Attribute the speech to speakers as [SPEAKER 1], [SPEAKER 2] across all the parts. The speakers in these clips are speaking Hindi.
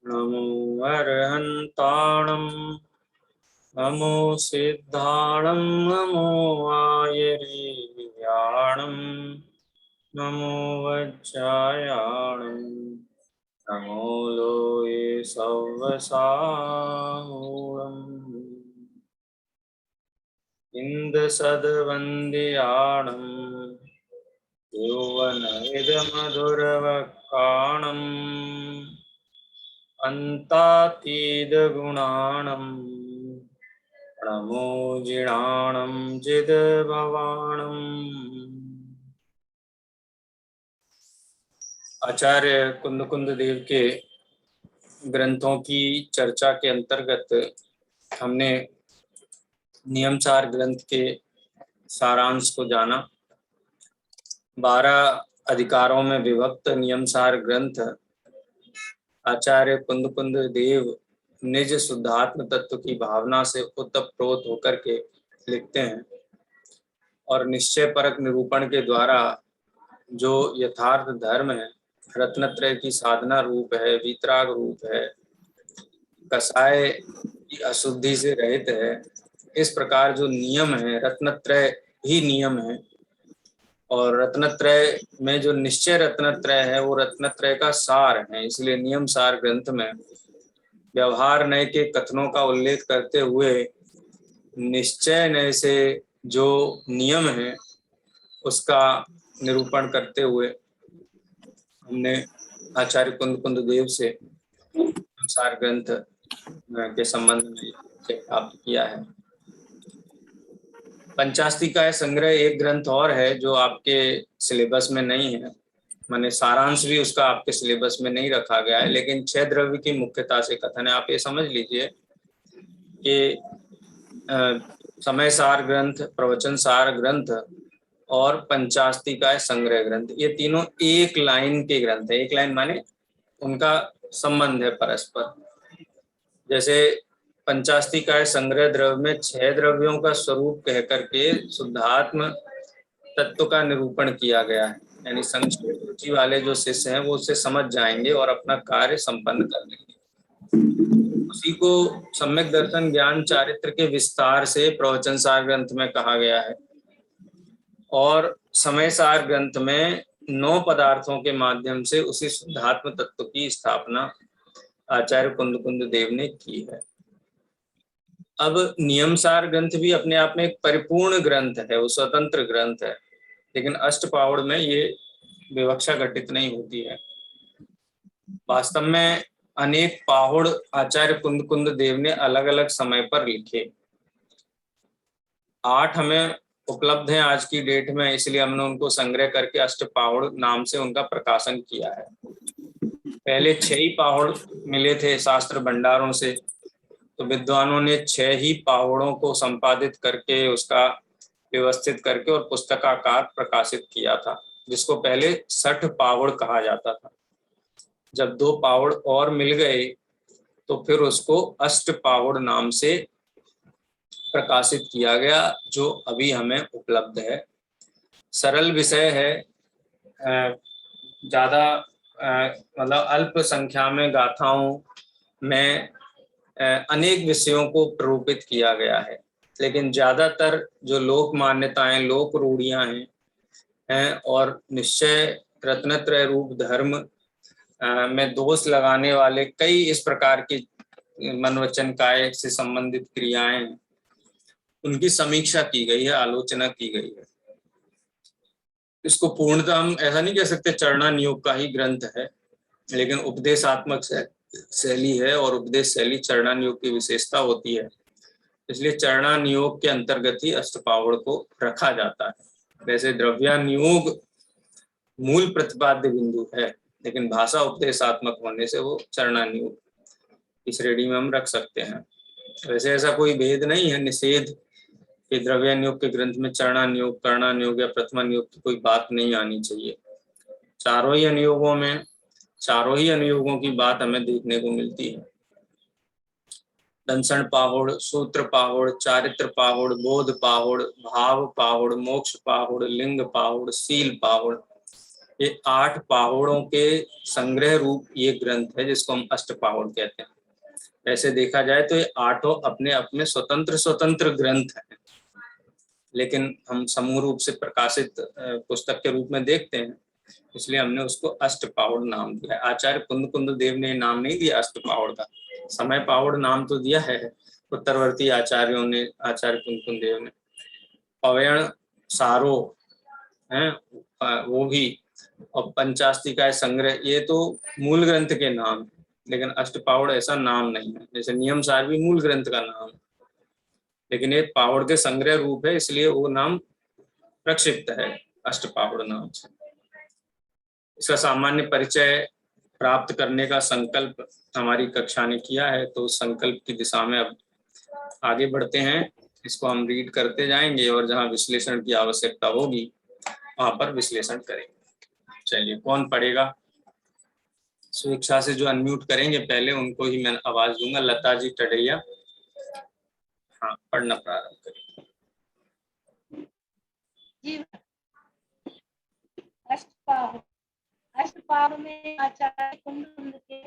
[SPEAKER 1] नमो अर्हन्ताणं नमो सिद्धाणं नमो आयर्याणं नमो वज्रायाणं नमो लोये सव्वसाहूणम् इन्दसद्वन्द्याणं यौवनमिदमधुरवक्काणम् अन्तातीतगुणाणं नमो जिणाणं जिदभवाणम्। आचार्य कुंद देव के ग्रंथों की चर्चा के अंतर्गत हमने नियमसार ग्रंथ के सारांश को जाना। 12 अधिकारों में विभक्त नियमसार ग्रंथ आचार्य कुंद देव निज शुद्धात्म तत्व की भावना से उत्तप्रोत होकर के लिखते हैं और निश्चय परक निरूपण के द्वारा जो यथार्थ धर्म है, रत्नत्रय की साधना रूप है, वीतराग रूप है, कसाय की अशुद्धि से रहित है, इस प्रकार जो नियम है, रत्नत्रय ही नियम है। और रत्नत्रय में जो निश्चय रत्नत्रय है वो रत्नत्रय का सार है। इसलिए नियम सार ग्रंथ में व्यवहार नय के कथनों का उल्लेख करते हुए निश्चय नय से जो नियम है उसका निरूपण करते हुए हमने आचार्य कुंद देव से सार ग्रंथ के संबंध में प्राप्त किया है। पंचास्तिकाय संग्रह एक ग्रंथ और है जो आपके सिलेबस में नहीं है, माने सारांश भी उसका आपके सिलेबस में नहीं रखा गया है, लेकिन 6 द्रव्य की मुख्यता से कथन है। आप ये समझ लीजिए कि समय सार ग्रंथ, प्रवचन सार ग्रंथ और पंचास्तिकाय संग्रह ग्रंथ, ये तीनों एक लाइन के ग्रंथ है। एक लाइन माने उनका संबंध है परस्पर। जैसे पंचास्तिकाय संग्रह द्रव्य में 6 द्रव्यों का स्वरूप कह करके शुद्धात्म तत्व का निरूपण किया गया है, यानी संक्षेप रुचि वाले जो शिष्य हैं वो उससे समझ जाएंगे और अपना कार्य संपन्न कर लेंगे। उसी को सम्यक दर्शन ज्ञान चारित्र के विस्तार से प्रवचन सार ग्रंथ में कहा गया है और समय सार ग्रंथ में 9 पदार्थों के माध्यम से उसी शुद्धात्म तत्व की स्थापना आचार्य कुंद देव ने की है। अब नियमसार ग्रंथ भी अपने आप में एक परिपूर्ण ग्रंथ है, वो स्वतंत्र ग्रंथ है, लेकिन अष्टपावड़ में ये विवक्षा घटित नहीं होती है। वास्तव में अनेक पाहुड़ आचार्य कुंद देव ने अलग अलग समय पर लिखे। 8 हमें उपलब्ध हैं आज की डेट में, इसलिए हमने उनको संग्रह करके अष्टपाहुड़ नाम से उनका प्रकाशन किया है। पहले 6 ही पाहुड़ मिले थे शास्त्र भंडारों से, तो विद्वानों ने 6 ही पाहुड़ों को संपादित करके उसका व्यवस्थित करके और पुस्तकाकार प्रकाशित किया था, जिसको पहले 60 पाहुड़ कहा जाता था। जब 2 पाहुड़ और मिल गए तो फिर उसको अष्टपाहुड़ नाम से प्रकाशित किया गया, जो अभी हमें उपलब्ध है। सरल विषय है, ज़्यादा मतलब अल्प संख्या में गाथाओं में अनेक विषयों को प्ररूपित किया गया है, लेकिन ज़्यादातर जो लोक मान्यताएं, लोक रूढ़ियां हैं और निश्चय रत्नत्रय रूप धर्म में दोष लगाने वाले कई इस प्रकार की मनवचन काय से संबंधित क्रियाएं, उनकी समीक्षा की गई है, आलोचना की गई है। इसको पूर्णतः हम ऐसा नहीं कह सकते चरणा नियोग का ही ग्रंथ है, लेकिन उपदेशात्मक शैली है और उपदेश शैली चरणा नियोग की विशेषता होती है, इसलिए चरणा नियोग के अंतर्गत ही अष्टपावड़ को रखा जाता है। वैसे द्रव्यानुयोग मूल प्रतिपाद्य बिंदु है, लेकिन भाषा उपदेशात्मक होने से वो चरणा नियोग की श्रेणी में हम रख सकते हैं। वैसे ऐसा कोई भेद नहीं है निषेध कि द्रव्यानुयोग के ग्रंथ में चरणा नियोग, कर्णा नियोग या प्रथमा नियोग की कोई बात नहीं आनी चाहिए। चारों ही अनुयोगों में चारों ही अनुयोगों की बात हमें देखने को मिलती है। दंसन पाहुड़, सूत्र पाहुड़, चारित्र पाहुड़, बोध पाहुड़, भाव पाहुड़, मोक्ष पाहुड़, लिंग पाहुड़, शील पाहुड़, ये 8 पहाड़ों के संग्रह रूप ये ग्रंथ है जिसको हम अष्टपहाड़ कहते हैं। ऐसे देखा जाए तो ये 8 अपने अपने स्वतंत्र ग्रंथ हैं, लेकिन हम समूह रूप से प्रकाशित पुस्तक के रूप में देखते हैं, इसलिए हमने उसको अष्टपहाड़ नाम दिया। आचार्य कुंद देव ने नाम नहीं दिया अष्टपहाड़ का, समय पहाड़ नाम तो दिया है उत्तरवर्ती आचार्यों ने, आचार्य कुंद देव ने। पवयण सारो है वो भी, और पंचास्तिकाय संग्रह, ये तो मूल ग्रंथ के नाम है, लेकिन अष्टपहाड़ ऐसा नाम नहीं है। जैसे नियम सार भी मूल ग्रंथ का नाम है, लेकिन ये पहाड़ के संग्रह रूप है, इसलिए वो नाम प्रक्षिप्त है अष्टपहाड़ नाम से। इसका सामान्य परिचय प्राप्त करने का संकल्प हमारी कक्षा ने किया है, तो उस संकल्प की दिशा में अब आगे बढ़ते हैं। इसको हम रीड करते जाएंगे और जहां विश्लेषण की आवश्यकता होगी वहां पर विश्लेषण करेंगे। चलिए, कौन पढ़ेगा? स्वेच्छा से जो अनम्यूट करेंगे पहले उनको ही मैं आवाज दूंगा। लता जी टडैया, हाँ, पढ़ना प्रारंभ करें।
[SPEAKER 2] अष्टपहाड़ में आचार्य कुंद के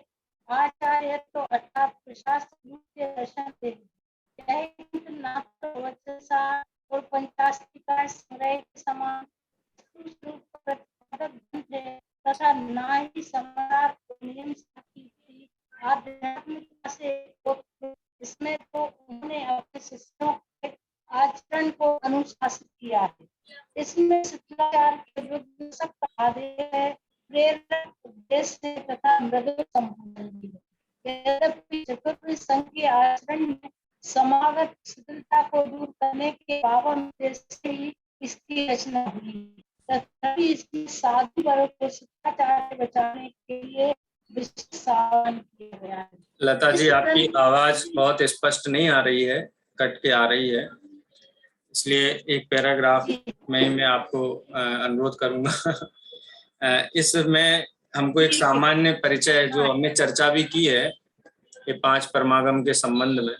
[SPEAKER 2] आचार्य तो अर्थात प्रशासन रूप के दर्शन थे। और पंचास्तिकाय संग्रह के समान तथा ना ही समाचार नियम की आध्यात्मिकता से, इसमें तो उन्होंने अपने शिष्यों के आचरण को अनुशासित किया है। इसमें शिष्टाचार के विरुद्ध सख्त आदेश है, प्रेरक उपदेश है तथा मृदु संबोधन भी है। यद्यपि चतुर्थ संघ के आचरण में समागत शिथिलता को दूर करने के पावन उद्देश्य से ही इसकी रचना हुई, तथापि इसकी साधु वर्ग को शिष्टाचार से बचाने के लिए विशेष सावधान किया गया है।
[SPEAKER 1] लता जी, आपकी आवाज बहुत स्पष्ट नहीं आ रही है, कट के आ रही है, इसलिए एक पैराग्राफ में मैं आपको अनुरोध करूंगा। इसमें हमको एक सामान्य परिचय जो हमने चर्चा भी की है ये 5 परमागम के संबंध में,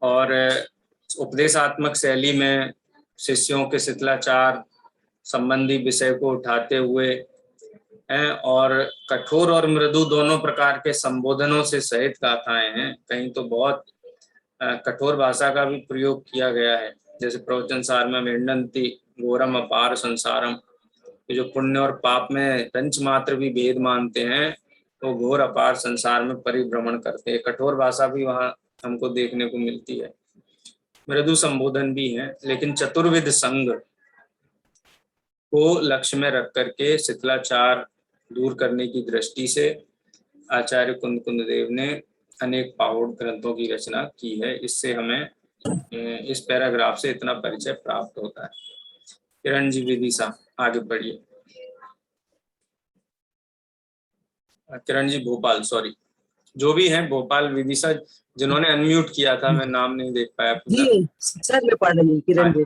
[SPEAKER 1] और उपदेशात्मक शैली में शिष्यों के शिथिलाचार संबंधी विषय को उठाते हुए हैं, और कठोर और मृदु दोनों प्रकार के संबोधनों से सहित गाथाएं हैं। कहीं तो बहुत कठोर भाषा का भी प्रयोग किया गया है, जैसे प्रवचन सार में विंडंती घोरम अपार संसारम, जो पुण्य और पाप में पंच मात्र भी भेद मानते हैं वो घोर अपार संसार में परिभ्रमण करते हैं। कठोर भाषा भी वहां हमको देखने को मिलती है, मृदु संबोधन भी है, लेकिन चतुर्विध संघ को लक्ष्य में रख करके शिथिलाचार दूर करने की दृष्टि से आचार्य कुंद देव ने अनेक पहाड़ ग्रंथों की रचना की है। इससे हमें इस पैराग्राफ से इतना परिचय प्राप्त होता है। किरण जी विदिशा, आगे बढ़िए। किरण जी भोपाल, सॉरी, जो भी है भोपाल, विदिशा जिन्होंने अनम्यूट किया था, मैं नाम नहीं देख पाया पूरा।
[SPEAKER 3] जी सर, मैं पढ़ रही किरण जी।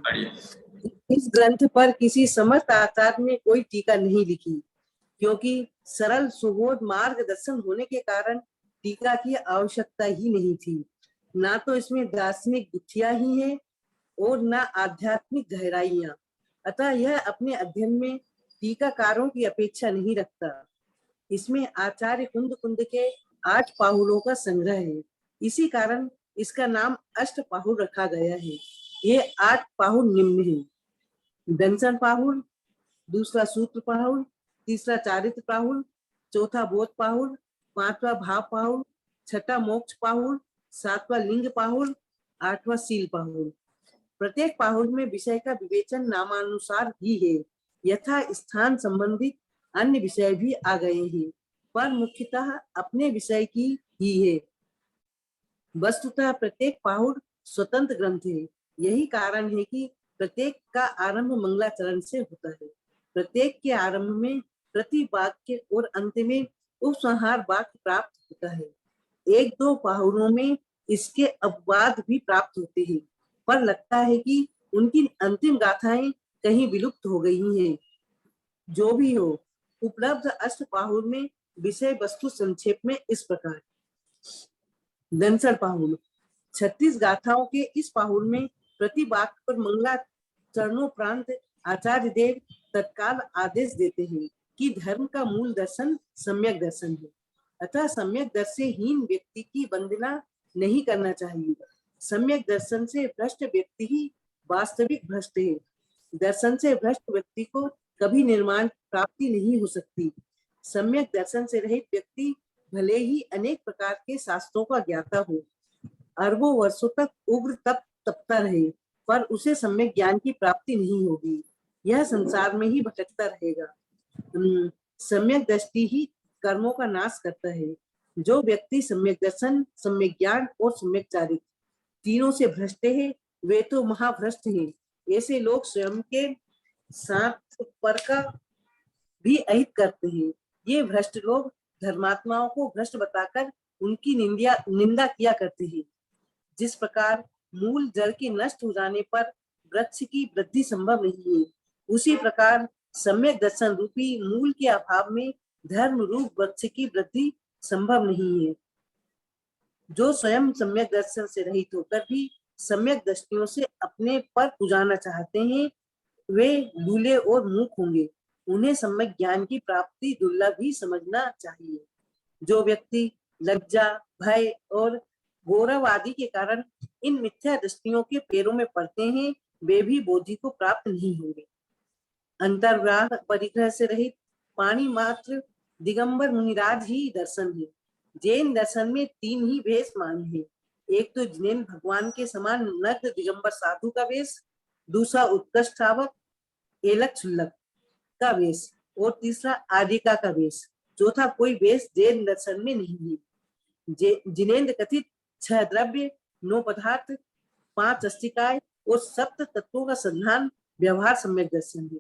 [SPEAKER 3] इस ग्रंथ पर किसी समर्थ आचार्य ने कोई टीका नहीं लिखी, क्योंकि सरल सुबोध मार्गदर्शन होने के कारण टीका की आवश्यकता ही नहीं थी। ना तो इसमें दार्शनिक गुत्थियां ही हैं और ना आध्यात्मिक गहराइयां, अतः यह अपने अध्ययन में टीकाकारों की अपेक्षा नहीं रखता। इसमें आचार्य कुंद के 8 पाहुलों का संग्रह है, इसी कारण इसका नाम अष्टपाहुल रखा गया है। ये 8 पाहुल निम्न है: दंसन पाहुल, दूसरा सूत्र पाहुल, तीसरा चारित्र पाहुल, चौथा बोध पाहुल, 5वां भाव पाहुल, 6वां मोक्ष पाहुल, 7वां लिंग पाहुल, 8वां सील पाहुल। प्रत्येक पाहुल में विषय का विवेचन नामानुसार ही है, यथा स्थान संबंधित अन्य विषय भी आ गए हैं, पर मुख्यतः अपने विषय की ही है। वस्तुतः प्रत्येक पाहुल स्वतंत्र ग्रंथ है। यही कारण है कि प्रत्येक का आरंभ मंगलाचरण से होता है। प्रत्येक के आरंभ में प्रति वाक्य और अंत में उपसंहार वाक्य प्राप्त होता है। 1-2 पाहुलों में इसके अपवाद भी प्राप्त होते हैं, पर लगता है कि उनकी अंतिम गाथाएं कहीं विलुप्त हो गई हैं। जो भी हो, उपलब्ध अष्टपाहुल में विषय वस्तु संक्षेप में इस प्रकार: दंसन पाहुल, 36 गाथाओं के इस पाहुल में प्रति वाक्य पर मंगलाचरणोपरांत आचार्य देव तत्काल आदेश देते हैं कि धर्म का मूल दर्शन सम्यक दर्शन है, अतः सम्यक दर्शनहीन व्यक्ति की वंदना नहीं करना चाहिए। सम्यक दर्शन से भ्रष्ट व्यक्ति ही वास्तविक भ्रष्ट है। दर्शन से भ्रष्ट व्यक्ति को कभी निर्माण प्राप्ति नहीं हो सकती। सम्यक दर्शन से रहित व्यक्ति भले ही अनेक प्रकार के शास्त्रों का ज्ञाता हो, अरबों वर्षों तक उग्र तप तपता रहे, पर उसे सम्यक ज्ञान की प्राप्ति नहीं होगी। यह संसार में ही भटकता रहेगा। सम्यक दृष्टि ही कर्मों का नाश करता है। जो व्यक्ति सम्यक दर्शन, सम्यक ज्ञान और सम्यक चारित्र तीनों से भ्रष्ट है, वे तो महाभ्रष्ट हैं। ऐसे लोग स्वयं के साथ पर का भी अहित करते हैं। ये भ्रष्ट लोग धर्मात्माओं को भ्रष्ट बताकर उनकी निंदा किया करते हैं। जिस प्रकार मूल जड़ के नष्ट हो जाने पर वृक्ष की वृद्धि संभव नहीं है, उसी प्रकार सम्यक दर्शन रूपी मूल के अभाव में धर्म रूप वृक्ष की वृद्धि संभव नहीं है। जो स्वयं सम्यक दर्शन से रहित होकर भी सम्यक दृष्टियों से अपने पर पुजाना चाहते हैं, वे लूले और मूक होंगे। उन्हें सम्यक ज्ञान की प्राप्ति दुर्लभ ही समझना चाहिए। जो व्यक्ति लज्जा, भय और गौरव आदि के कारण इन मिथ्या दृष्टियों के पैरों में पड़ते हैं, वे भी बोधि को प्राप्त नहीं होंगे। अंतर्ग्राह परिग्रह से रहित पानी मात्र दिगंबर मुनिराज ही दर्शन है। जैन दर्शन में तीन ही वेश मान्य है। एक तो जिनेन्द्र भगवान के समान नग्न दिगंबर साधु का वेश, दूसरा उत्कृष्ट श्रावक एलक क्षुल्लक का वेश और तीसरा आदिका का वेश। चौथा कोई वेश जैन दर्शन में नहीं है। जिनेन्द्र कथित 6 द्रव्य, 9 पदार्थ, 5 अस्तिकाय और 7 तत्वों का संधान व्यवहार सम्यक दर्शन है।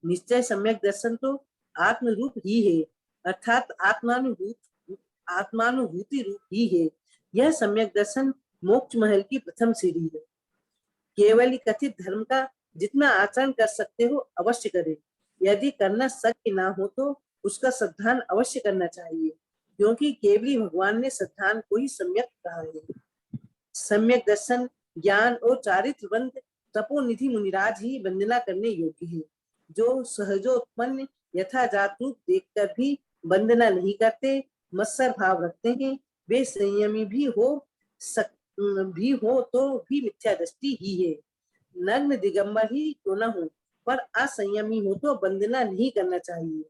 [SPEAKER 3] निश्चय सम्यक दर्शन तो आत्म रूप ही है, अर्थात आत्मानुभूति रूप ही है। यह सम्यक दर्शन मोक्ष महल की प्रथम सीढ़ी है। केवल कथित धर्म का जितना आचरण कर सकते हो अवश्य करें। यदि करना शक्य ना हो तो उसका संधान अवश्य करना चाहिए, क्योंकि केवली भगवान ने संधान को ही सम्यक कहा है। सम्यक दर्शन, ज्ञान और चारित्रवंत तपोनिधि मुनिराज ही वंदना करने योग्य है। जो सहजोत्पन्न यथाजात रूप देखकर भी वंदना नहीं करते, मत्सर भाव रखते हैं, वे संयमी भी हो तो भी मिथ्या दृष्टि ही है। नग्न दिगंबर ही क्यों न हो, पर असंयमी हो तो वंदना नहीं करना चाहिए।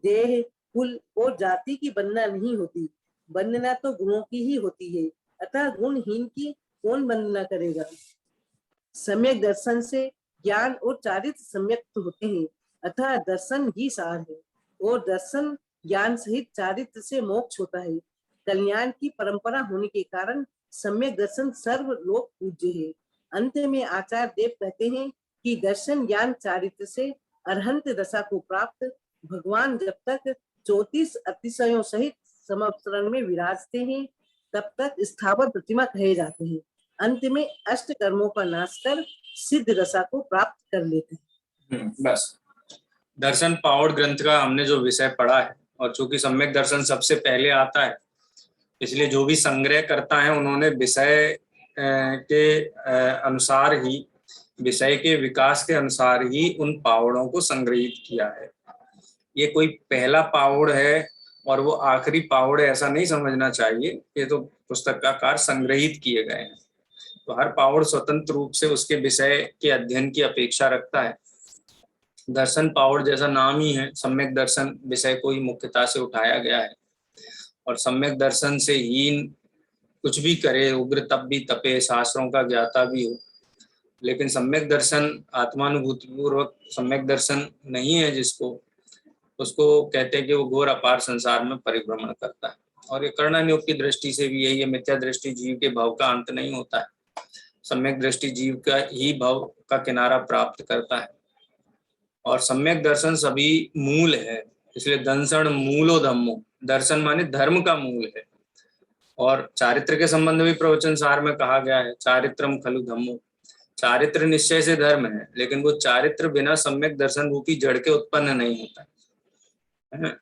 [SPEAKER 3] देह, कुल और जाति की वंदना नहीं होती, वंदना तो गुणों की ही होती है, अतः गुणहीन की कौन वंदना करेगा। सम्यक दर्शन से ज्ञान और चारित्र सम्यक होते हैं, अतः दर्शन ही सार है, और दर्शन ज्ञान सहित चारित्र से मोक्ष होता है। कल्याण की परंपरा होने के कारण सम्यक दर्शन सर्वलोक पूज्य है। अंत में आचार्य देव कहते हैं कि दर्शन ज्ञान चारित्र से अरहंत दशा को प्राप्त भगवान जब तक 34 अतिशयों सहित समवस्त्रण में विराजते हैं, तब तक स्थावर प्रतिमा कहे जाते हैं। अंत में अष्ट कर्मों का नाश कर सिद्ध दशा को प्राप्त कर लेते हैं।
[SPEAKER 1] बस दर्शन पावड़ ग्रंथ का हमने जो विषय पढ़ा है, और चूंकि सम्यक दर्शन सबसे पहले आता है, इसलिए जो भी संग्रह करता है उन्होंने विषय के अनुसार ही, विषय के विकास के अनुसार ही उन पावड़ों को संग्रहित किया है। ये कोई पहला पावड़ है और वो आखिरी पावड़ है ऐसा नहीं समझना चाहिए। ये तो पुस्तकाकार संग्रहित किए गए हैं, तो हर पावड़ स्वतंत्र रूप से उसके विषय के अध्ययन की अपेक्षा रखता है। दर्शन पावड़ जैसा नाम ही है, सम्यक दर्शन विषय को ही मुख्यता से उठाया गया है। और सम्यक दर्शन से हीन कुछ भी करे, उग्र तप भी तपे, शास्त्रों का ज्ञाता भी हो, लेकिन सम्यक दर्शन आत्मानुभूति पूर्वक सम्यक दर्शन नहीं है जिसको, उसको कहते हैं कि वो घोर अपार संसार में परिभ्रमण करता है। और ये कर्णनियोग की दृष्टि से भी यही है, मिथ्या दृष्टि जीव के भव का अंत नहीं होता है, सम्यक दृष्टि जीव का ही भव का किनारा प्राप्त करता है। और सम्यक दर्शन सभी मूल है, इसलिए दर्शन मूलो धम्मो, दर्शन माने धर्म का मूल है। और चारित्र के संबंध में प्रवचन सार में कहा गया है, चारित्रम खलु धम्मो, चारित्र निश्चय से धर्म है, लेकिन वो चारित्र बिना सम्यक दर्शन रूपी जड़ के उत्पन्न नहीं होता है।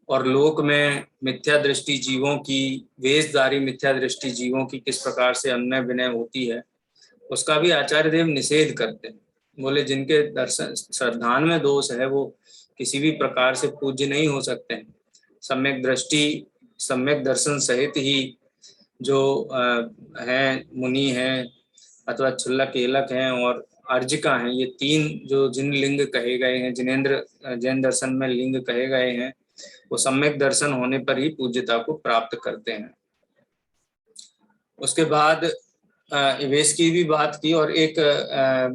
[SPEAKER 1] और लोक में मिथ्या दृष्टि जीवों की, वेशधारी मिथ्या दृष्टि जीवों की किस प्रकार से अन्य विनय होती है, उसका भी आचार्य देव निषेध करते हैं। बोले जिनके दर्शन श्रद्धान में दोष है वो किसी भी प्रकार से पूज्य नहीं हो सकते हैं। सम्यक दृष्टि, सम्यक दर्शन सहित ही जो हैं मुनि हैं अथवा क्षुल्लक एलक हैं और अर्जिका हैं, ये तीन जो जिन लिंग कहे गए हैं, जिनेंद्र जैन दर्शन में लिंग कहे गए हैं, वो सम्यक दर्शन होने पर ही पूज्यता को प्राप्त करते हैं। उसके बाद इवेश की भी बात की, और एक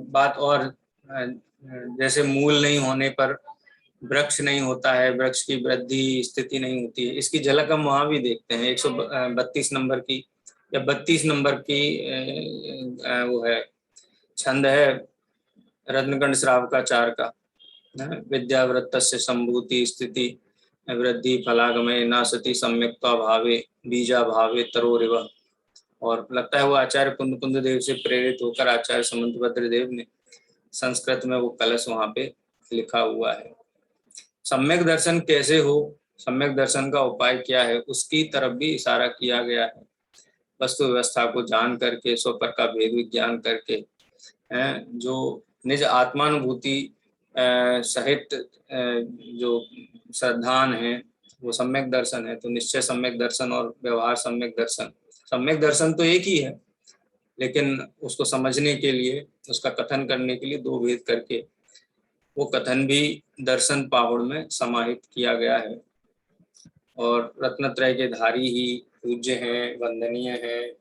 [SPEAKER 1] बात और, जैसे मूल नहीं होने पर वृक्ष नहीं होता है, वृक्ष की वृद्धि स्थिति नहीं होती है, इसकी झलक हम वहां भी देखते हैं। 132 नंबर की या 32 नंबर की वो है, छंद है रत्नगंड श्रावकाचार का, विद्यावृत्तस्य संभूति स्थिति वृद्धि फलागमे न सती सम्यक्ता भावे बीजा भावे तरोरिव। और लगता है वो आचार्य कुंद देव से प्रेरित होकर आचार्य समंतभद्र देव ने संस्कृत में वो कलश वहां पे लिखा हुआ है। सम्यक दर्शन कैसे हो, सम्यक दर्शन का उपाय क्या है, उसकी तरफ भी इशारा किया गया है। वस्तु व्यवस्था को जान करके, स्वपर का भेद विज्ञान करके, जो निज आत्मानुभूति सहित जो श्रद्धान है वो सम्यक दर्शन है। तो निश्चय सम्यक दर्शन और व्यवहार सम्यक दर्शन, सम्यक दर्शन तो एक ही है, लेकिन उसको समझने के लिए, उसका कथन करने के लिए दो भेद करके वो कथन भी दर्शन पाहुड़ में समाहित किया गया है। और रत्नत्रय के धारी ही पूज्य हैं, वंदनीय हैं।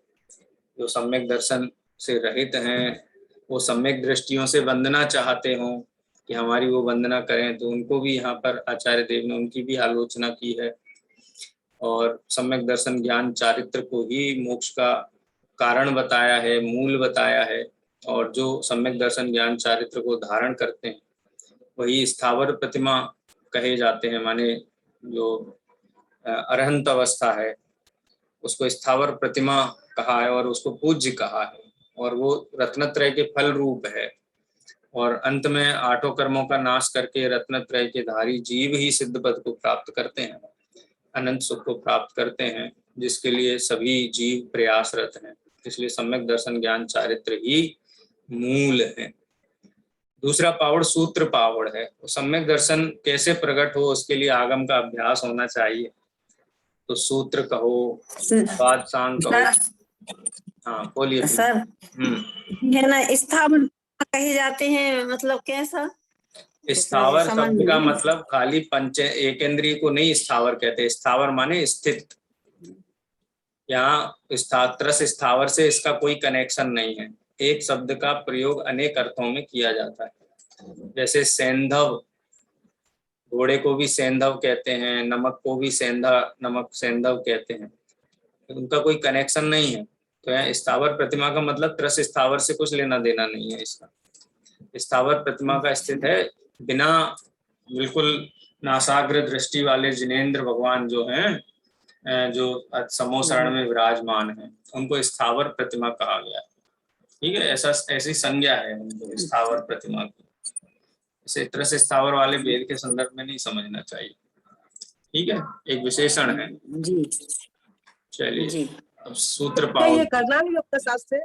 [SPEAKER 1] जो सम्यक दर्शन से रहित हैं, वो सम्यक दृष्टियों से वंदना चाहते हों कि हमारी वो वंदना करें, तो उनको भी यहाँ पर आचार्य देव ने उनकी भी आलोचना की है। और सम्यक दर्शन ज्ञान चारित्र को ही मोक्ष का कारण बताया है, मूल बताया है। और जो सम्यक दर्शन ज्ञान चारित्र को धारण करते हैं वही स्थावर प्रतिमा कहे जाते हैं, माने जो अरहंत अवस्था है उसको स्थावर प्रतिमा कहा है और उसको पूज्य कहा है, और वो रत्नत्रय के फल रूप है। और अंत में आठों कर्मों का नाश करके रत्नत्रय के धारी जीव ही सिद्ध पद को प्राप्त करते हैं, अनंत सुख को प्राप्त करते हैं, जिसके लिए सभी जीव प्रयासरत हैं। इसलिए सम्यक दर्शन ज्ञान चारित्र ही मूल है। दूसरा पावड़ सूत्र पावड़ है। सम्यक दर्शन कैसे प्रकट हो, उसके लिए आगम का अभ्यास होना चाहिए। तो सूत्र कहो, बात सांग कहो। हाँ बोलिए
[SPEAKER 4] सर। है ना, स्थावर कहे जाते हैं, मतलब कैसा?
[SPEAKER 1] स्थावर शब्द का मतलब खाली पंच एक इंद्रिय को नहीं स्थावर कहते। स्थावर माने स्थित। यहाँ त्रस स्थावर से इसका कोई कनेक्शन नहीं है। एक शब्द का प्रयोग अनेक अर्थों में किया जाता है। जैसे सेंधव, घोड़े को भी सेंधव कहते हैं, नमक को भी नमक सेंधव कहते हैं, उनका कोई कनेक्शन नहीं है। तो यहाँ स्थावर प्रतिमा का मतलब त्रस स्थावर से कुछ लेना देना नहीं है। इसका स्थावर प्रतिमा का स्थित है बिना, बिल्कुल नासाग्र दृष्टि वाले जिनेंद्र भगवान जो हैं, जो समोसरण में विराजमान हैं, उनको स्थावर प्रतिमा कहा गया है। ठीक है, ऐसी संज्ञा है उनको स्थावर प्रतिमा की। इसे त्रस स्थावर वाले वेद के संदर्भ में नहीं समझना चाहिए। ठीक है, एक विशेषण है
[SPEAKER 4] जी।
[SPEAKER 1] चलिए अब सूत्र
[SPEAKER 3] क्या
[SPEAKER 1] पाहुड़।
[SPEAKER 3] ये कर्णाली योग का शास्त्र है?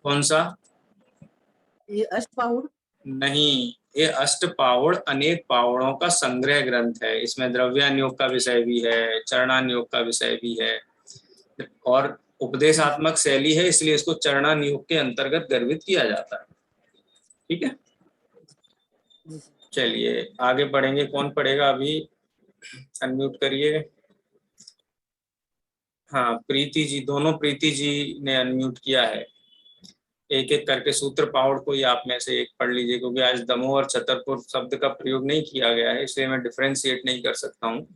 [SPEAKER 1] कौन सा?
[SPEAKER 3] ये अष्टपाहुड़
[SPEAKER 1] नहीं, ये अष्ट पाहुड़ अनेक पाहुड़ों का संग्रह ग्रंथ है। इसमें द्रव्यान योग का विषय भी है, चरणान योग का विषय भी है, और उपदेशात्मक शैली है, इसलिए इसको चरणान योग के अंतर्गत गर्भित किया जाता है। ठीक है, चलिए आगे पढ़ेंगे। कौन पढ़ेगा अभी? अनम्यूट करिए। हाँ प्रीति जी, दोनों प्रीति जी ने अनम्यूट किया है। एक एक करके सूत्र पाहुड़ को ही आप में से एक पढ़ लीजिए, क्योंकि आज दमोह और छतरपुर शब्द का प्रयोग नहीं किया गया है, इसलिए मैं डिफरेंशिएट नहीं कर सकता हूँ।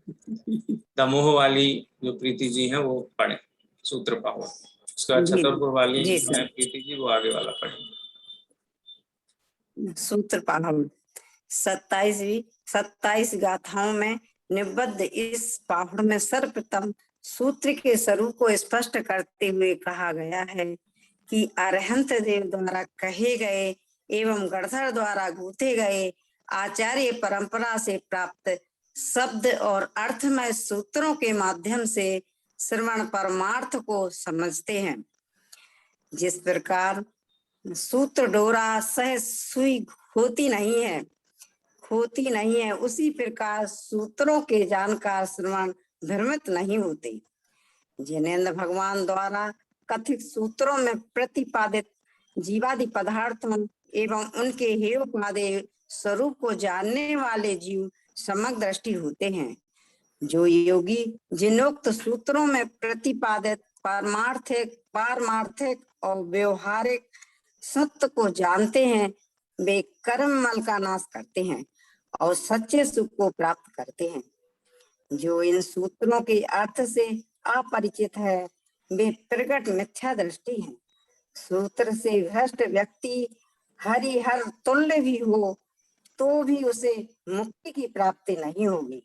[SPEAKER 1] दमोह वाली जो प्रीति जी हैं वो पढ़ें सूत्र पाहुड़, उसके बाद छतरपुर वाली प्रीति जी वो आगे वाला पढ़ेंगे।
[SPEAKER 4] सूत्र पाहुड़ 27 गाथाओं में निबद्ध इस पाहुड़ में सर्वप्रथम सूत्र के स्वरूप को स्पष्ट करते हुए कहा गया है कि अरहंत देव द्वारा कहे गए एवं गणधर द्वारा गूथे गए आचार्य परंपरा से प्राप्त शब्द और अर्थमय सूत्रों के माध्यम से श्रवण परमार्थ को समझते हैं। जिस प्रकार सूत्र डोरा सहज सुई होती नहीं है, खोती नहीं है, उसी प्रकार सूत्रों के जानकार श्रवण भ्रमित नहीं होते। जिनेंद्र भगवान द्वारा कथित सूत्रों में प्रतिपादित जीवादि पदार्थों एवं उनके हेयोपादेय स्वरूप को जानने वाले जीव समग्र दृष्टि होते हैं। जो योगी जिनोक्त सूत्रों में प्रतिपादित पारमार्थिक और व्यवहारिक सत्य को जानते हैं, वे कर्म मल का नाश करते हैं और सच्चे सुख को प्राप्त करते हैं। जो इन सूत्रों के अर्थ से अपरिचित है, वे प्रकट मिथ्या दृष्टि है। सूत्र से भ्रष्ट व्यक्ति हरिहर तुल्य भी हो तो भी उसे मुक्ति की प्राप्ति नहीं होगी।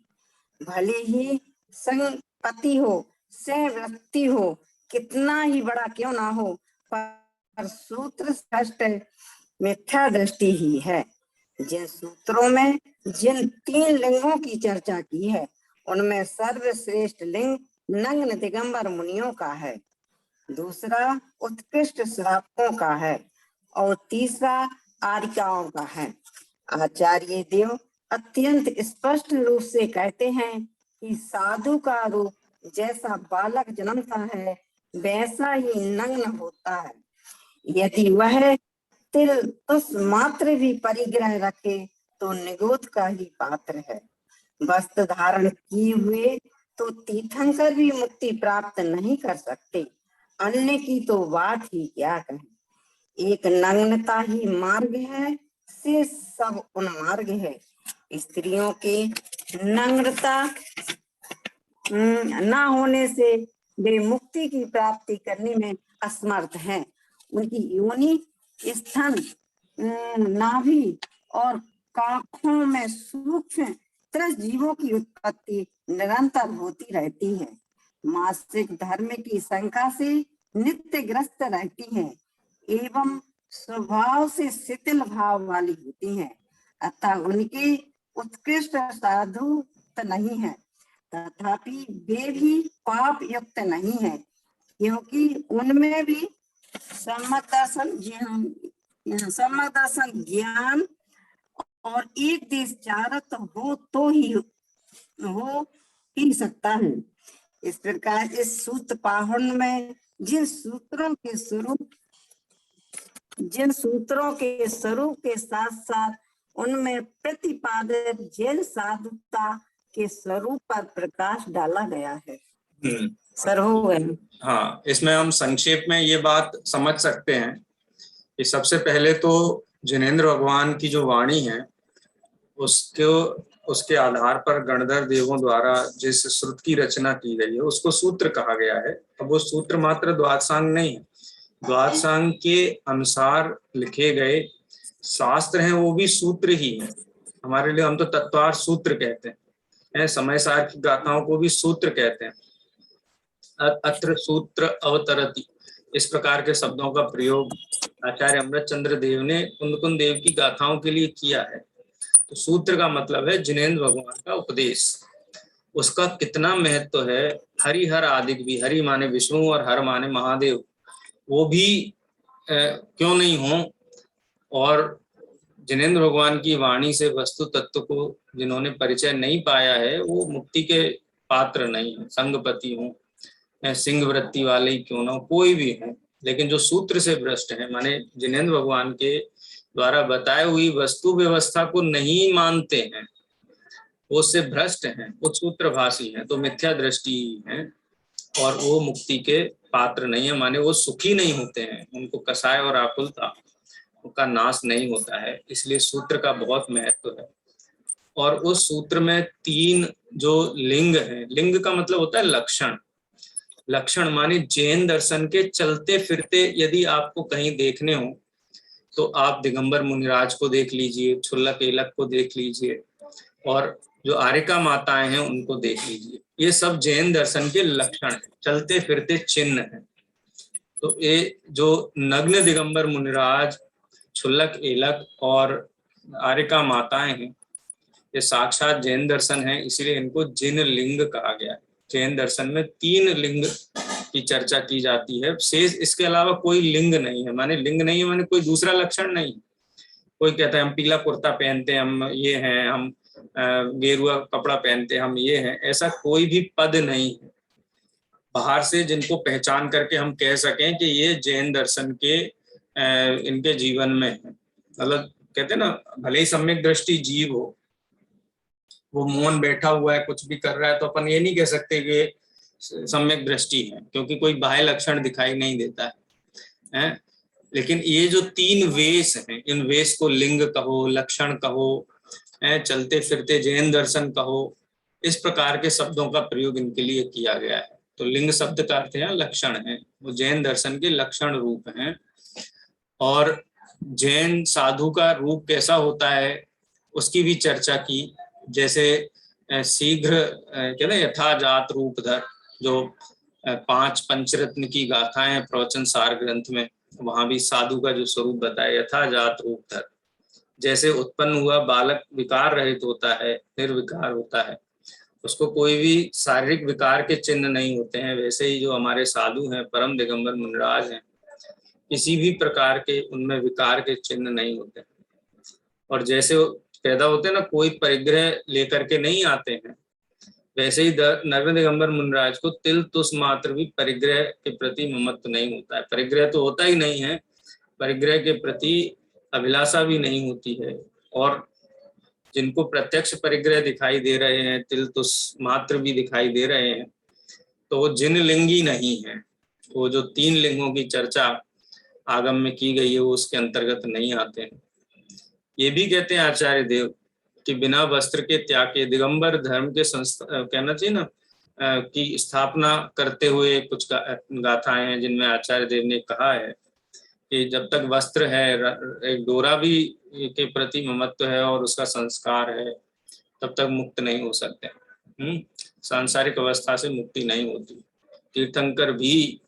[SPEAKER 4] भले ही संपत्ति हो, सहवृत्ति हो, कितना ही बड़ा क्यों ना हो, पर सूत्र भ्रष्ट मिथ्या दृष्टि ही है। जिन सूत्रों में जिन 3 लिंगों की चर्चा की है, उनमें सर्वश्रेष्ठ लिंग नग्न दिगंबर मुनियों का है, दूसरा उत्कृष्ट श्रावकों का है और तीसरा आर्यिकाओं का है। आचार्य देव अत्यंत स्पष्ट रूप से कहते हैं कि साधु का रूप जैसा बालक जन्मता है, वैसा ही नग्न होता है। यदि वह तिल तुस मात्र भी परिग्रह रखे तो निगोद का ही पात्र है। वस्त्र धारण किए हुए तो तीर्थंकर भी मुक्ति प्राप्त नहीं कर सकते, अन्य की तो बात ही क्या कहें। एक नग्नता ही मार्ग है, से सब उन्मार्ग है। स्त्रियों के नग्नता न होने से वे मुक्ति की प्राप्ति करने में असमर्थ हैं। उनकी योनि, स्तन, नाभि और काखों में सूक्ष्म त्रस जीवों की उत्पत्ति निरंतर होती रहती है। मासिक धर्म की शंका से नित्य ग्रस्त रहती है एवं स्वभाव से शिथिल भाव वाली होती हैं, अतः उनके उत्कृष्ट साधु नहीं है, तथापि वे भी पाप युक्त नहीं है, क्योंकि उनमें भी सम्यक दर्शन ज्ञान और एक देश चारत हो तो हो ही सकता है। इस प्रकार इस सूत्र पाहन में जिन सूत्रों के स्वरूप के साथ साथ उनमें प्रतिपादित जैन साधुता के स्वरूप पर प्रकाश डाला गया है। सर हो गए।
[SPEAKER 1] हाँ, इसमें हम संक्षेप में ये बात समझ सकते हैं कि सबसे पहले तो जिनेंद्र भगवान की जो वाणी है उसके आधार पर गणधर देवों द्वारा जिस श्रुत की रचना की गई है उसको सूत्र कहा गया है। अब वो सूत्र मात्र द्वादशांग नहीं है, द्वादशांग के अनुसार लिखे गए शास्त्र हैं वो भी सूत्र ही है। हमारे लिए हम तो तत्वार्थ सूत्र कहते हैं, समय सार की गाथाओं को भी सूत्र कहते हैं। अत्र सूत्र अवतरति, इस प्रकार के शब्दों का प्रयोग आचार्य अमृतचंद्र देव ने कुंदकुंद देव की गाथाओं के लिए किया है। तो सूत्र का मतलब है जिनेंद्र भगवान का उपदेश। उसका कितना महत्व है, हरिहर आदिक भी, हरि माने विष्णु और हर माने महादेव, वो भी क्यों नहीं हो। और जिनेंद्र भगवान की वाणी से वस्तु तत्व को जिन्होंने परिचय नहीं पाया है वो मुक्ति के पात्र नहीं है। संगपति हो, सिंह वृत्ति वाले ही क्यों ना हो, कोई भी है, लेकिन जो सूत्र से भ्रष्ट है, माने जिनेंद्र भगवान के द्वारा बताई हुई वस्तु व्यवस्था को नहीं मानते हैं, वो उससे भ्रष्ट हैं, वो सूत्रभाषी हैं, तो मिथ्या दृष्टि है और वो मुक्ति के पात्र नहीं है, माने वो सुखी नहीं होते हैं, उनको कषाय और आकुलता का नाश नहीं होता है। इसलिए सूत्र का बहुत महत्व है। और उस सूत्र में 3 जो लिंग हैं, लिंग का मतलब होता है लक्षण। लक्षण माने जैन दर्शन के चलते फिरते यदि आपको कहीं देखने हो तो आप दिगंबर मुनिराज को देख लीजिए, छुल्लक एलक को देख लीजिए और जो आर्यिका माताएं हैं उनको देख लीजिए। ये सब जैन दर्शन के लक्षण हैं, चलते फिरते चिन्ह हैं। तो ये जो नग्न दिगंबर मुनिराज, छुल्लक एलक और आर्यिका माताएं हैं, ये साक्षात जैन दर्शन है, इसीलिए इनको जिन लिंग कहा गया है। जैन दर्शन में 3 लिंग की चर्चा की जाती है, शेष इसके अलावा कोई लिंग नहीं है। माने लिंग नहीं है माने कोई दूसरा लक्षण नहीं, कोई कहता है हम पीला कुर्ता पहनते हैं, हम ये हैं, हम गेरुआ कपड़ा पहनते हैं, हम ये हैं, ऐसा कोई भी पद नहीं है बाहर से जिनको पहचान करके हम कह सकें कि ये जैन दर्शन के इनके जीवन में है। मतलब कहते हैं ना, भले ही सम्यक दृष्टि जीव हो, वो मौन बैठा हुआ है, कुछ भी कर रहा है, तो अपन ये नहीं कह सकते कि सम्यक दृष्टि है, क्योंकि कोई बाह्य लक्षण दिखाई नहीं देता है। लेकिन ये जो 3 वेश हैं, इन वेश को लिंग कहो, लक्षण कहो, चलते फिरते जैन दर्शन कहो, इस प्रकार के शब्दों का प्रयोग इनके लिए किया गया है। तो लिंग शब्द का अर्थ है लक्षण है, वो जैन दर्शन के लक्षण रूप हैं। और जैन साधु का रूप कैसा होता है उसकी भी चर्चा की। जैसे शीघ्र कहते यथा जात रूप धर, जो 5 पंचरत्न की गाथाएं प्रवचन सार ग्रंथ में, वहां भी साधु का जो स्वरूप बताया, यथा जात रूप धर, जैसे उत्पन्न हुआ बालक विकार रहित होता है, निर्विकार होता है, उसको कोई भी शारीरिक विकार के चिन्ह नहीं होते हैं, वैसे ही जो हमारे साधु हैं, परम दिगंबर मुनिराज हैं, किसी भी प्रकार के उनमें विकार के चिन्ह नहीं होते। और जैसे पैदा होते हैं ना, कोई परिग्रह लेकर के नहीं आते हैं, वैसे ही नर्मद दिगंबर मुनिराज को तिल तुस मात्र भी परिग्रह के प्रति ममत्व नहीं होता है। परिग्रह तो होता ही नहीं है, परिग्रह के प्रति अभिलाषा भी नहीं होती है। और जिनको प्रत्यक्ष परिग्रह दिखाई दे रहे हैं, तिल तुस मात्र भी दिखाई दे रहे हैं, तो वो जिन लिंगी नहीं है। वो जो 3 लिंगों की चर्चा आगम में की गई है, वो उसके अंतर्गत नहीं आते हैं। ये भी कहते हैं आचार्य देव कि बिना वस्त्र के त्याग के दिगंबर धर्म के कहना चाहिए ना की स्थापना करते हुए कुछ गाथाएं हैं, जिनमें आचार्य देव ने कहा है कि जब तक वस्त्र है, एक डोरा भी के प्रति ममत्व है और उसका संस्कार है, तब तक मुक्त नहीं हो सकते। सांसारिक अवस्था से मुक्ति नहीं होती। तीर्थंकर भी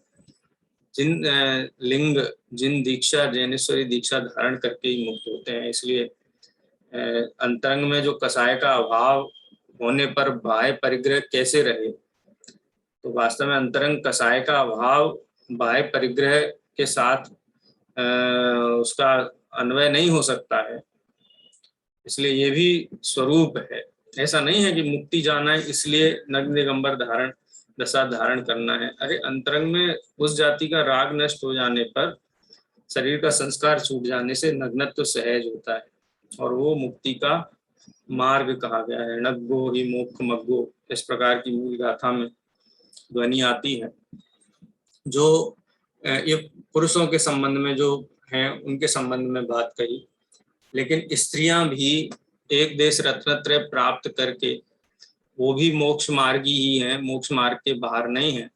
[SPEAKER 1] जिन लिंग, जिन दीक्षा, जैनेश्वरी दीक्षा धारण करके ही मुक्त होते हैं। इसलिए अंतरंग में जो कसाय का अभाव होने पर बाह्य परिग्रह कैसे रहे, तो वास्तव में अंतरंग कसाय का अभाव बाह्य परिग्रह के साथ उसका अन्वय नहीं हो सकता है। इसलिए ये भी स्वरूप है। ऐसा नहीं है कि मुक्ति जाना है इसलिए नग्न दिगंबर धारण दशा धारण करना है। अरे अंतरंग में उस जाति का राग नष्ट हो जाने पर, शरीर का संस्कार छूट जाने से नग्नत्व तो सहज होता है, और वो मुक्ति का मार्ग कहा गया है। नग्गो ही मोक्ष मग्गो, इस प्रकार की मूल गाथा में ध्वनि आती है। जो ये पुरुषों के संबंध में जो है, उनके संबंध में बात कही, लेकिन स्त्रियां भी एक देश रत्नत्रय प्राप्त करके वो भी मोक्ष मार्गी ही है, मोक्ष मार्ग के बाहर नहीं है।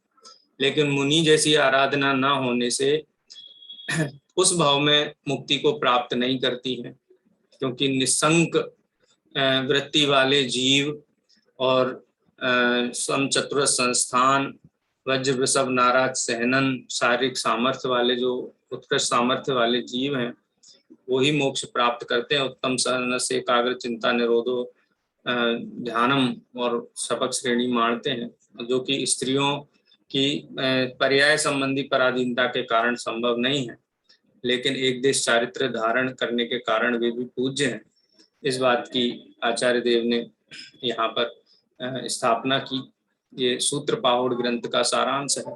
[SPEAKER 1] लेकिन मुनि जैसी आराधना न होने से उस भाव में मुक्ति को प्राप्त नहीं करती है, क्योंकि निसंक वृत्ति वाले जीव और समचतुर संस्थान, वज्र वृषभ नाराज सहनन, शारीरिक सामर्थ्य वाले, जो उत्कृष्ट सामर्थ्य वाले जीव हैं, वो ही मोक्ष प्राप्त करते हैं। उत्तम सहन से एकाग्र चिंता निरोधो ध्यानम और शपथ श्रेणी मानते हैं, जो कि स्त्रियों की पर्याय संबंधी पराधीनता के कारण संभव नहीं है, लेकिन एक देश चारित्र धारण करने के कारण वे भी पूज्य हैं। इस बात की आचार्य देव ने यहाँ पर स्थापना की। ये सूत्र पाहुड़ ग्रंथ का सारांश है।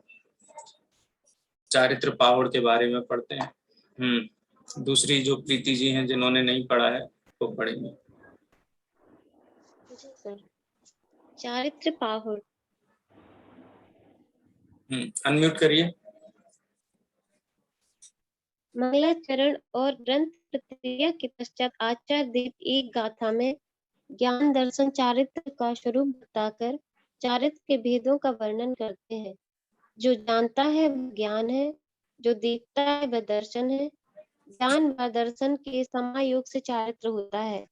[SPEAKER 1] चारित्र पाहुड़ के बारे में पढ़ते हैं। दूसरी जो प्रीति जी हैं, जिन्होंने नहीं पढ़ा है वो तो पढ़ेंगे।
[SPEAKER 5] सर, चारित्र पाहुड़।
[SPEAKER 1] अनम्यूट करिए।
[SPEAKER 5] मंगलाचरण और ग्रंथ प्रक्रिया के पश्चात आचार्य देव एक गाथा में ज्ञान दर्शन चारित्र का स्वरूप बताकर चारित्र के भेदों का वर्णन करते हैं। जो जानता है वह ज्ञान है, जो देखता है वह दर्शन है। ज्ञान व दर्शन के समायोग से चारित्र होता है।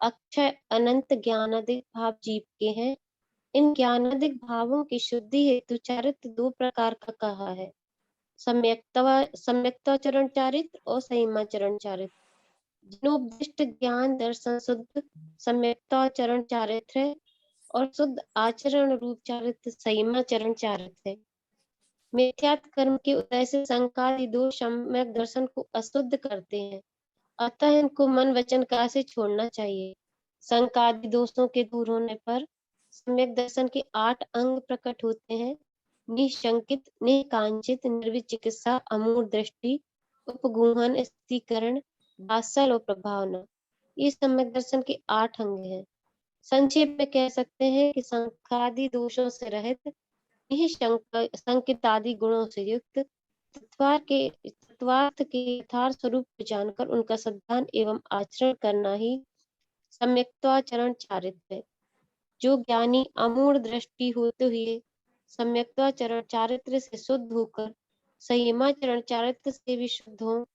[SPEAKER 5] अक्षय अनंत ज्ञानादिक भाव जीव के हैं। इन ज्ञानादिक भावों की शुद्धि हेतु चारित्र 2 प्रकार का कहा है, सम्यक्ताचरण चारित्र और संयमाचरण चारित्र। जिनोपदिष्ट ज्ञान दर्शन शुद्ध सम्यक्ताचरण चारित्र है और शुद्ध आचरण रूप चारित्र संयमाचरण चारित्र है। मिथ्यात्व कर्म के उदय से संकादि 2 सम्यक दर्शन को अशुद्ध करते हैं। अतः इनको मन वचन काया से छोड़ना चाहिए। संकादि दोषों के दूर होने पर सम्यक दर्शन के 8 अंग प्रकट होते हैं। निशंकित, निकांचित, निर्विचिकित्सा, अमूढ़ दृष्टि, उपगूहन, स्थितीकरण, वात्सल और प्रभावना। ये सम्यक दर्शन के 8 अंग हैं। संक्षेप में कह सकते हैं कि संकादि दोषों से रहित, संकित आदि गुणों से युक्त, तत्वार्थ के यथार्थ स्वरूप को जानकर उनका सद्भान एवं आचरण करना ही सम्यक्त्वाचरण चारित्र है। जो ज्ञानी अमूढ़ दृष्टि होते हुए सम्यक्त्वाचरण चारित्र से शुद्ध होकर संयमाचरण चारित्र से भी शुद्ध हो,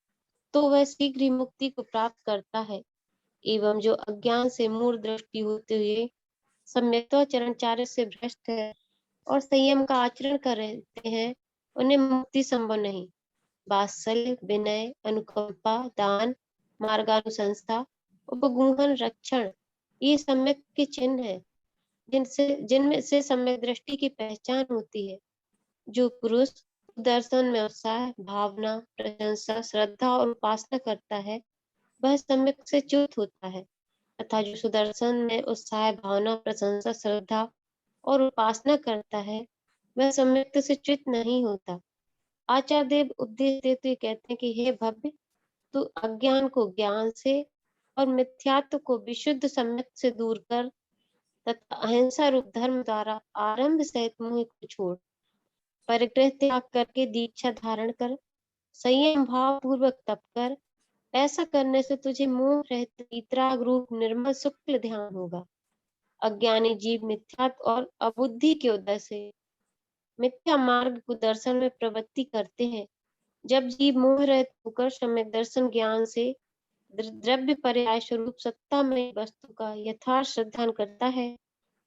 [SPEAKER 5] तो वह शीघ्र ही मुक्ति को प्राप्त करता है। एवं जो अज्ञान से मूढ़ दृष्टि होते हुए सम्यक्त्वाचरण चारित्र से भ्रष्ट है और संयम का आचरण कर रहे हैं, उन्हें मुक्ति संभव नहीं। वात्सल्य, विनय, अनुकंपा, दान, मार्गानुशंसा, उपगूहन, रक्षण, ये सम्यक के चिन्ह हैं, जिनमें से सम्यक दृष्टि की पहचान होती है। जो पुरुष दर्शन में उत्साह, भावना, प्रशंसा, श्रद्धा और उपासना करता है, वह सम्यक से च्युत होता है, तथा जो सुदर्शन में उत्साह, भावना, प्रशंसा, श्रद्धा और उपासना करता है, वह सम्यक से च्युत नहीं होता। आचार्य देव उपदेश देते कहते हैं कि हे भव्य, तू अज्ञान को ज्ञान से और मिथ्यात्व को विशुद्ध सम्यक से दूर कर तथा अहिंसा रूप धर्म द्वारा आरंभ सहित मोह को छोड़, परिग्रह त्याग करके दीक्षा धारण कर, संयम भाव पूर्वक तप कर। ऐसा करने से तुझे मोह रहित वीतराग रूप निर्मल शुक्ल ध्यान होगा। अज्ञानी जीव मिथ्यात्व और अबुद्धि के उदय से मिथ्या मार्ग को दर्शन में प्रवृत्ति करते हैं। जब जीव मोह रहित होकर सम्यक दर्शन ज्ञान से द्रव्य पर्याय स्वरूप सत्ता में वस्तु का यथार्थ श्रद्धान करता है,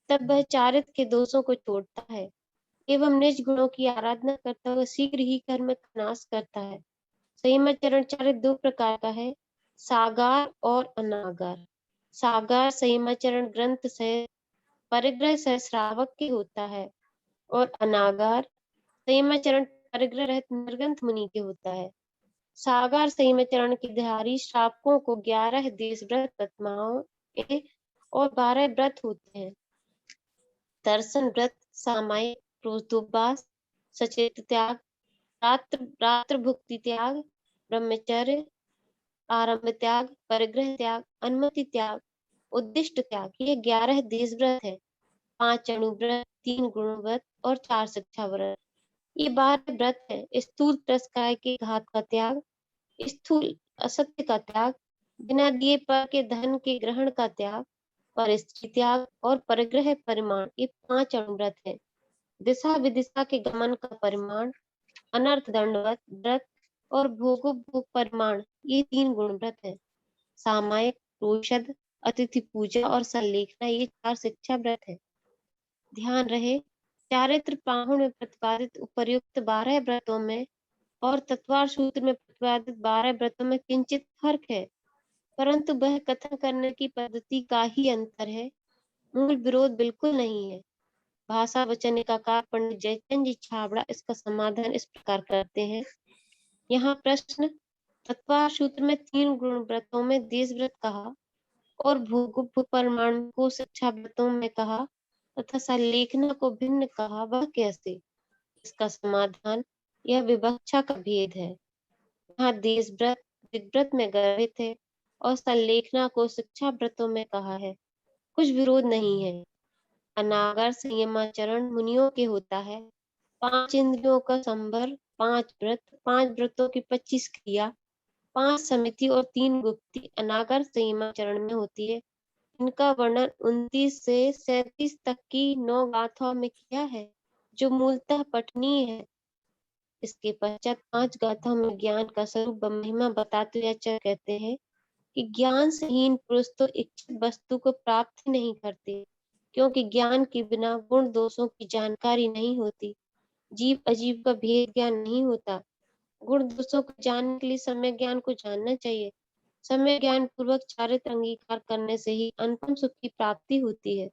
[SPEAKER 5] तब वह चारित्र के दोषों को छोड़ता है एवं निज गुणों की आराधना करता हुआ शीघ्र ही कर्म का नाश करता है। संयमाचरण चारित्र 2 प्रकार का है, सागार और अनागार। सागार संयमाचरण ग्रंथ से परिग्रह सहस्रावक के होता है और अनागार संयमाचरण परिग्रह रहित निर्गंथ मुनि के होता है। सागार संयमाचरण के धारी श्रावकों को 11 देश व्रत आत्माओं और 12 व्रत होते हैं। दर्शन व्रत, सामायिक, क्रोधोपवास, सचेत त्याग, रात्र भुक्ति त्याग, ब्रह्मचर्य, आरंभ त्याग, परिग्रह त्याग, अनुमति त्याग, उद्दिष्ट त्याग, ये 11 देश व्रत है। 5 अणुव्रत, 3 गुणव्रत और 4 शिक्षा व्रत, ये 12 व्रत है। स्थूल प्रस्काय के घात का त्याग, स्थूल असत्य का त्याग, बिना दिए पर के धन के ग्रहण का त्याग, पर स्त्री त्याग और परिग्रह परिमाण, ये 5 अणुव्रत है। दिशा विदिशा के गमन का परिमाण, अनर्थ दंडवत व्रत और भोगोपभोग परिमाण, ये 3 गुण व्रत है। सामायिक, रोषद, अतिथि पूजा और संलेखना, ये 4 शिक्षा व्रत है। ध्यान रहे, चारित्र पाहुण में प्रतिपादित उपर्युक्त 12 व्रतों में और तत्वार सूत्र में प्रतिपादित 12 व्रतों में किंचित फर्क है, परंतु वह कथन करने की पद्धति का ही अंतर है, मूल विरोध बिल्कुल नहीं है। भाषा वचनिकाकार पंडित जयचंद जी छाबड़ा इसका समाधान इस प्रकार करते हैं। यहाँ प्रश्न, तत्वार सूत्र में 3 गुण व्रतों में देश व्रत कहा और भोग परमाणु को शिक्षा व्रतों में कहा तथा संलेखना को भिन्न कहा, वह कैसे? इसका समाधान, यह विवक्षा का भेद है। यहाँ देश व्रत दिग्व्रत में गर्भित है और संलेखना को शिक्षा व्रतों में कहा है, कुछ विरोध नहीं है। अनागार संयमाचरण मुनियों के होता है, 5 इंद्रियों का संवर, 5 व्रत, 5 व्रतों की 25 क्रिया, 5 समिति और 3 गुप्ति अनागार संयमाचरण में होती है। इनका वर्णन 29 से 37 तक की 9 गाथाओं में किया है, जो मूलतः पठनीय है। इसके पश्चात 5 गाथाओं में ज्ञान का स्वरूप व महिमा बताते हुए आचार्य कहते हैं कि ज्ञान से हीन पुरुष तो इच्छित वस्तु को प्राप्त ही नहीं करते, क्योंकि ज्ञान के बिना गुण दोषों की जानकारी नहीं होती, जीव अजीव का भेद ज्ञान नहीं होता। गुण दोषों को जानने के लिए सम्यक ज्ञान को जानना चाहिए। सम्यक ज्ञान पूर्वक चारित्र अंगीकार करने से ही अनुपम सुख की प्राप्ति होती है।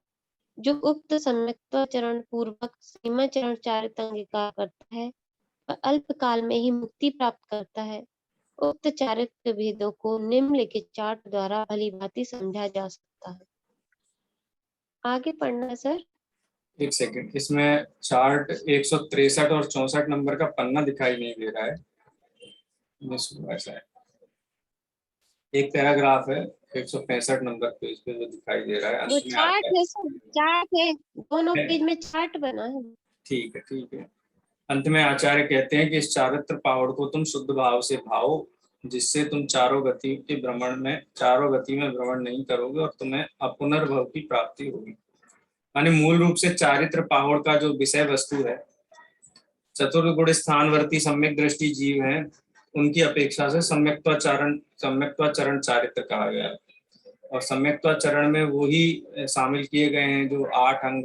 [SPEAKER 5] जो उक्त सम्यक्त्वाचरण पूर्वक सीमाचरण चारित्र अंगीकार करता है, वह अल्प काल में ही मुक्ति प्राप्त करता है। उक्त चारित्र भेदों को निम्नलिखित चार्ट द्वारा भलीभांति समझा जा सकता है। आगे पढ़ना सर।
[SPEAKER 1] एक सेकंड, इसमें चार्ट 163 और 64 नंबर का पन्ना दिखाई नहीं दे रहा है। ऐसा है, एक पैराग्राफ है 165 नंबर पेज पे जो दिखाई दे रहा है।
[SPEAKER 5] वो चार्ट है सर, चार्ट है, दोनों पेज में चार्ट बना है।
[SPEAKER 1] ठीक है ठीक है। अंत में आचार्य कहते हैं कि इस चारित्र पावड़ को तुम शुद्ध भाव से भाओ, जिससे तुम चारों गति में भ्रमण नहीं करोगे और तुम्हें अपुनर्भव की प्राप्ति होगी। यानी मूल रूप से चारित्र पावड़ का जो विषय वस्तु है, चतुर्गुण स्थानवर्ती सम्यक दृष्टि जीव हैं, उनकी अपेक्षा से सम्यक्त्वाचरण चारित्र कहा गया है। और सम्यक्त्वाचरण में वो ही शामिल किए गए हैं जो 8 अंग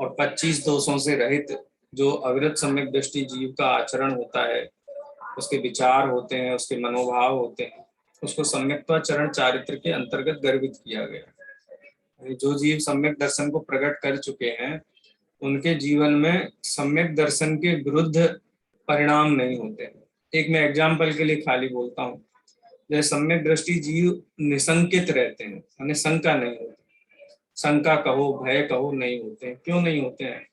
[SPEAKER 1] और 25 दोषों से रहित जो अविरत सम्यक दृष्टि जीव का आचरण होता है, उसके विचार होते हैं, उसके मनोभाव होते हैं, उसको सम्यक्त्वाचरण चारित्र के अंतर्गत गर्भित किया गया। जो जीव सम्यक दर्शन को प्रकट कर चुके हैं, उनके जीवन में सम्यक दर्शन के विरुद्ध परिणाम नहीं होते। एक मैं एग्जाम्पल के लिए खाली बोलता हूँ, जैसे सम्यक दृष्टि जीव निसंकित रहते हैं, यानी शंका नहीं होती, शंका कहो भय कहो नहीं होते हैं। क्यों नहीं होते हैं?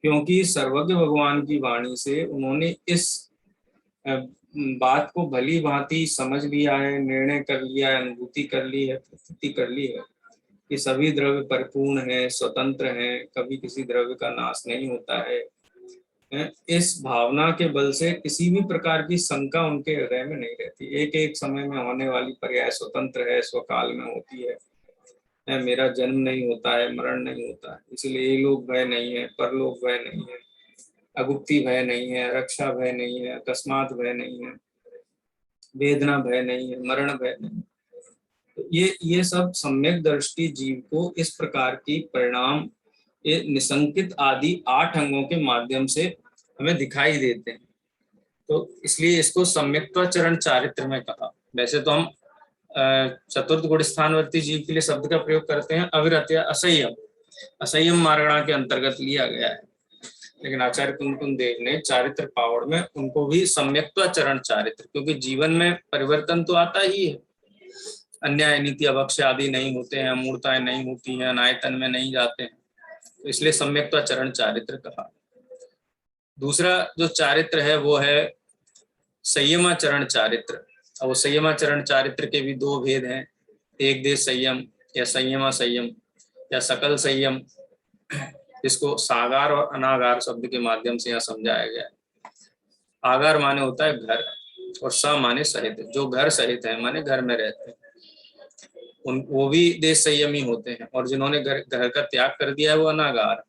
[SPEAKER 1] क्योंकि सर्वज्ञ भगवान की वाणी से उन्होंने इस बात को भली भांति समझ लिया है, निर्णय कर लिया है, अनुभूति कर ली है, प्रतीति कर ली है कि सभी द्रव्य परिपूर्ण है, स्वतंत्र है, कभी किसी द्रव्य का नाश नहीं होता है। इस भावना के बल से किसी भी प्रकार की शंका उनके हृदय में नहीं रहती। एक एक समय में होने वाली पर्याय स्वतंत्र है, स्वकाल में होती है। मेरा जन्म नहीं होता है, मरण नहीं होता है, इसलिए ये लोग भय नहीं है, परलोक भय नहीं है, अगुप्ति भय नहीं है, रक्षा भय नहीं है, अकस्मात भय नहीं है, वेदना भय नहीं है, मरण भय नहीं है। तो ये सब सम्यक दृष्टि जीव को इस प्रकार की परिणाम ये निसंकित आदि 8 अंगों के माध्यम से हमें दिखाई देते हैं। तो इसलिए इसको सम्यक्त्वाचरण चारित्र में कहा। वैसे तो हम चतुर्थ गुण स्थानवर्ती जीव के लिए शब्द का प्रयोग करते हैं अविरत या असंयम मार्गणा के अंतर्गत लिया गया है, लेकिन आचार्य कुंकुम देव ने चारित्र पावड़ में उनको भी सम्यक्त्वाचरण चारित्र, क्योंकि जीवन में परिवर्तन तो आता ही है, अन्याय नीति अभक्ष्य आदि नहीं होते हैं, अमूर्ताएं नहीं होती हैं, अनायतन में नहीं जाते हैं, तो इसलिए सम्यक्त्वाचरण चारित्र कहा। दूसरा जो चारित्र है वो है संयमाचरण चारित्र। अब वो संयमाचरण चारित्र के भी 2 भेद हैं, एक देश संयम या संयमा संयम या सकल संयम, इसको सागार और अनागार शब्द के माध्यम से यहाँ समझाया गया है। आगार माने होता है घर और स माने सहित, जो घर सहित है माने घर में रहते हैं, वो भी देश संयमी होते हैं, और जिन्होंने घर का त्याग कर दिया है वो अनागार।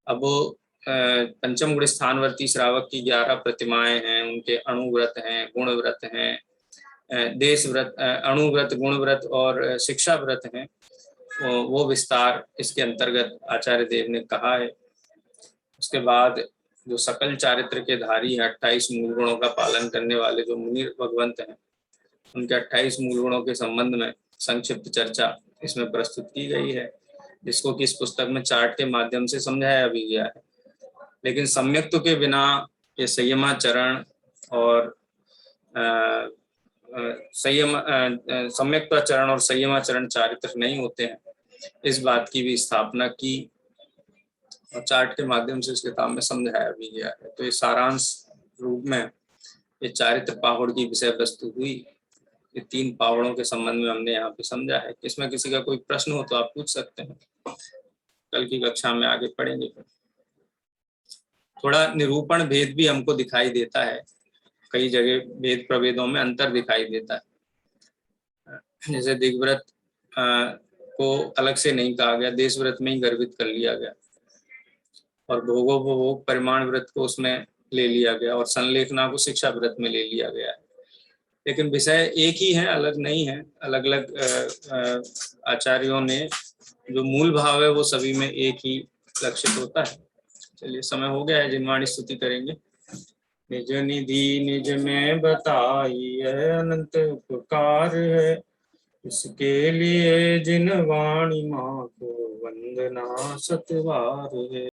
[SPEAKER 1] अब वो पंचम गुण स्थानवर्ती श्रावक की 11 प्रतिमाएं हैं, उनके अणुव्रत हैं, गुणव्रत हैं, देश व्रत, अणुव्रत, गुणव्रत और शिक्षा व्रत हैं, वो विस्तार इसके अंतर्गत आचार्य देव ने कहा है। उसके बाद जो सकल चारित्र के धारी है, 28 मूल गुणों का पालन करने वाले जो मुनि भगवंत हैं, उनके 28 मूल गुणों के संबंध में संक्षिप्त चर्चा इसमें प्रस्तुत की गई है, जिसको कि इस पुस्तक में चार्ट के माध्यम से समझाया भी गया है। लेकिन सम्यक्त्व के बिना ये संयमाचरण और सम्यक्त्वाचरण और संयमाचरण चारित्र नहीं होते हैं, इस बात की भी स्थापना की और चार्ट के माध्यम से इस किताब में समझाया भी गया है। तो ये सारांश रूप में ये चारित्र पावड़ की विषय वस्तु हुई। ये 3 पावड़ों के संबंध में हमने यहाँ पे समझा है। इसमें किसी का कोई प्रश्न हो तो आप पूछ सकते हैं, कल की कक्षा में आगे पढ़ेंगे। थोड़ा निरूपण भेद भी हमको दिखाई देता है, कई जगह भेद प्रभेदों में अंतर दिखाई देता है। जैसे दिग्व्रत को अलग से नहीं कहा गया, देश व्रत में ही गर्भित कर लिया गया, और भोगोपभोग परिमाण व्रत को उसमें ले लिया गया, और संलेखना को शिक्षा व्रत में ले लिया गया है। लेकिन विषय एक ही है, अलग नहीं है। अलग अलग आचार्यों ने जो मूल भाव है वो सभी में एक ही लक्षित होता है। चलिए समय हो गया है, जिनवाणी स्तुति करेंगे। निज निधि निज में बताई है, अनंत उपकार है, इसके लिए जिनवाणी माँ को वंदना सतवार है।